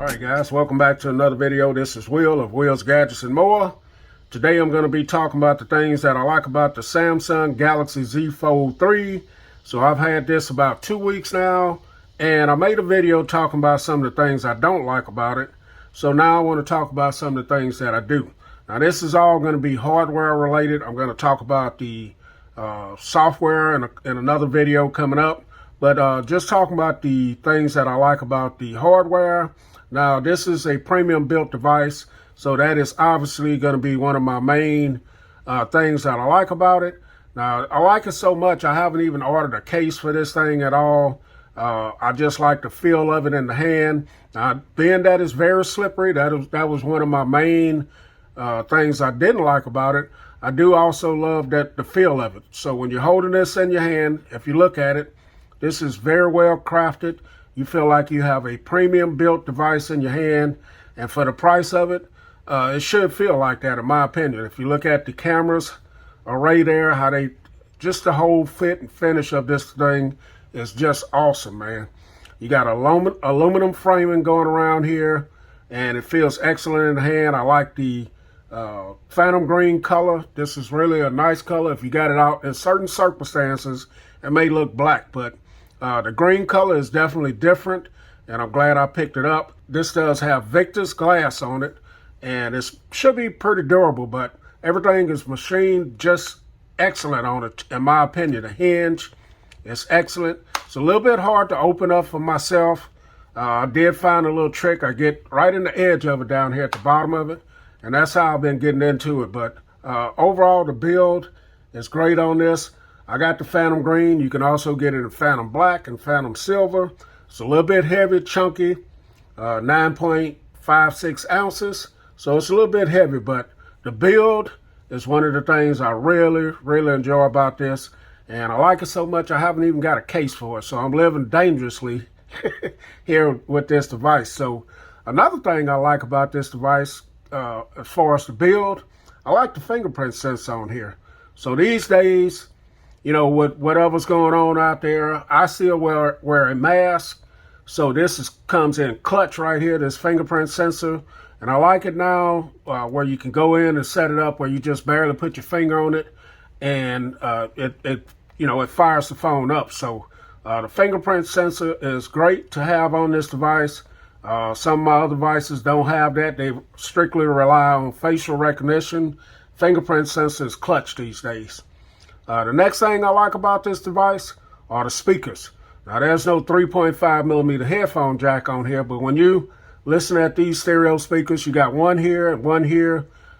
Alright guys, welcome back to another video. This is Will of Will's Gadgets and More. Today I'm going to be talking about the things that I like about the Samsung Galaxy Z Fold 3. So I've had this about 2 weeks now, and I made a video talking about some of the things I don't like about it. So now I want to talk about some of the things that I do. Now this is all going to be hardware related. I'm going to talk about the software in another video coming up. But just talking about the things that I like about the hardware. Now, this is a premium built device, so that is obviously going to be one of my main things that I like about it. Now, I like it so much, I haven't even ordered a case for this thing at all. I just like the feel of it in the hand. Now, being that it's very slippery, that was one of my main things I didn't like about it. I do also love the feel of it. So when you're holding this in your hand, if you look at it, this is very well crafted. You feel like you have a premium built device in your hand, and for the price of it, it should feel like that in my opinion. If you look at the cameras array there, just the whole fit and finish of this thing is just awesome, man. You got aluminum framing going around here, and it feels excellent in the hand. I like the phantom green color. This is really a nice color. If you got it out in certain circumstances, it may look black, but the green color is definitely different, and I'm glad I picked it up. This does have Victus glass on it, and it should be pretty durable, but everything is machined just excellent on it, in my opinion. The hinge is excellent. It's a little bit hard to open up for myself. I did find a little trick. I get right in the edge of it down here at the bottom of it, and that's how I've been getting into it. But overall, the build is great on this. I got the Phantom Green. You can also get it in Phantom Black and Phantom Silver. It's a little bit heavy, chunky, 9.56 ounces. So it's a little bit heavy, but the build is one of the things I really, really enjoy about this. And I like it so much, I haven't even got a case for it. So I'm living dangerously here with this device. So another thing I like about this device, as far as the build, I like the fingerprint sensor on here. So these days, you know, with whatever's going on out there, I still wear a mask. So this comes in clutch right here, this fingerprint sensor. And I like it now where you can go in and set it up where you just barely put your finger on it. And it fires the phone up. So the fingerprint sensor is great to have on this device. Some of my other devices don't have that. They strictly rely on facial recognition. Fingerprint sensor is clutch these days. The next thing I like about this device are the speakers. Now, there's no 3.5 millimeter headphone jack on here, but when you listen at these stereo speakers, you got one here,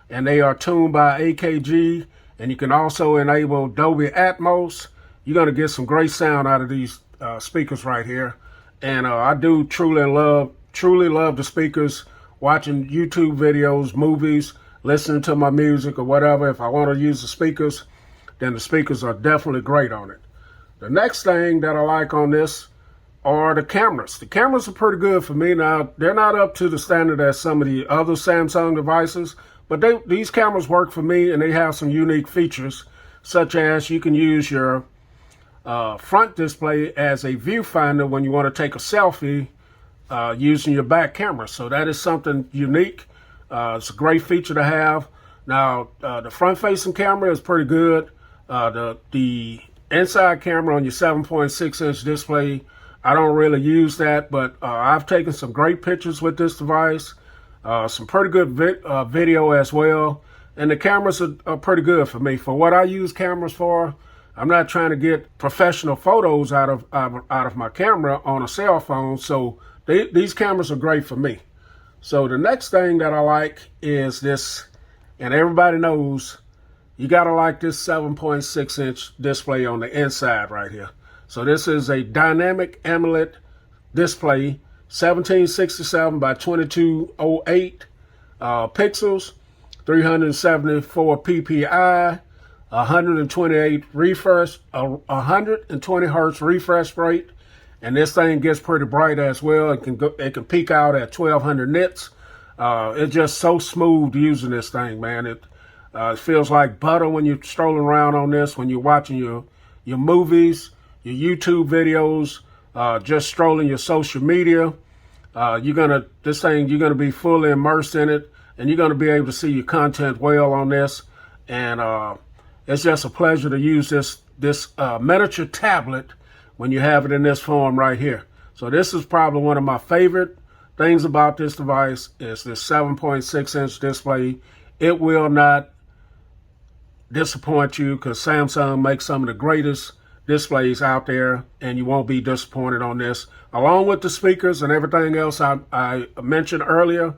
and they are tuned by AKG, and you can also enable Dolby Atmos. You're going to get some great sound out of these speakers right here. And I do truly love the speakers, watching YouTube videos, movies, listening to my music or whatever. If I want to use the speakers, then the speakers are definitely great on it. The next thing that I like on this are the cameras. The cameras are pretty good for me. Now, they're not up to the standard as some of the other Samsung devices, but these cameras work for me, and they have some unique features, such as you can use your front display as a viewfinder when you want to take a selfie using your back camera. So that is something unique. It's a great feature to have. Now, the front-facing camera is pretty good. The inside camera on your 7.6-inch display, I don't really use that, but I've taken some great pictures with this device, some pretty good video as well, and the cameras are pretty good for me. For what I use cameras for, I'm not trying to get professional photos out of my camera on a cell phone, so these cameras are great for me. So the next thing that I like is this, and everybody knows, you got to like this 7.6-inch display on the inside right here. So this is a dynamic AMOLED display, 1767 by 2208 pixels, 374 ppi, 120 hertz refresh rate. And this thing gets pretty bright as well. It can peak out at 1200 nits. It's just so smooth using this thing, man. It feels like butter when you're strolling around on this, when you're watching your movies, your YouTube videos, just strolling your social media. You're gonna be fully immersed in it, and you're gonna be able to see your content well on this. And it's just a pleasure to use this miniature tablet when you have it in this form right here. So this is probably one of my favorite things about this device is this 7.6-inch display. It will not disappoint you because Samsung makes some of the greatest displays out there, and you won't be disappointed on this. Along with the speakers and everything else I mentioned earlier,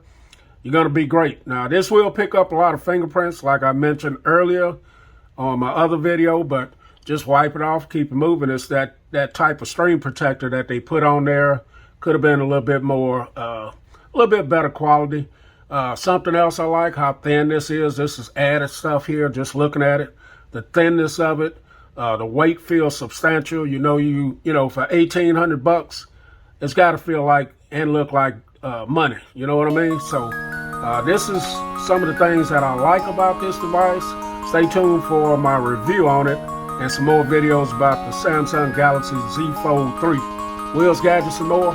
you're going to be great. Now, this will pick up a lot of fingerprints like I mentioned earlier on my other video, but just wipe it off, keep it moving. It's that type of screen protector that they put on there. Could have been a little bit more, a little bit better quality. Something else I like, how thin this is. This is added stuff here, just looking at it. The thinness of it. The weight feels substantial. You know, for $1,800, it's got to feel like and look like money. You know what I mean? So this is some of the things that I like about this device. Stay tuned for my review on it and some more videos about the Samsung Galaxy Z Fold 3. Wheels, Gadgets, and more.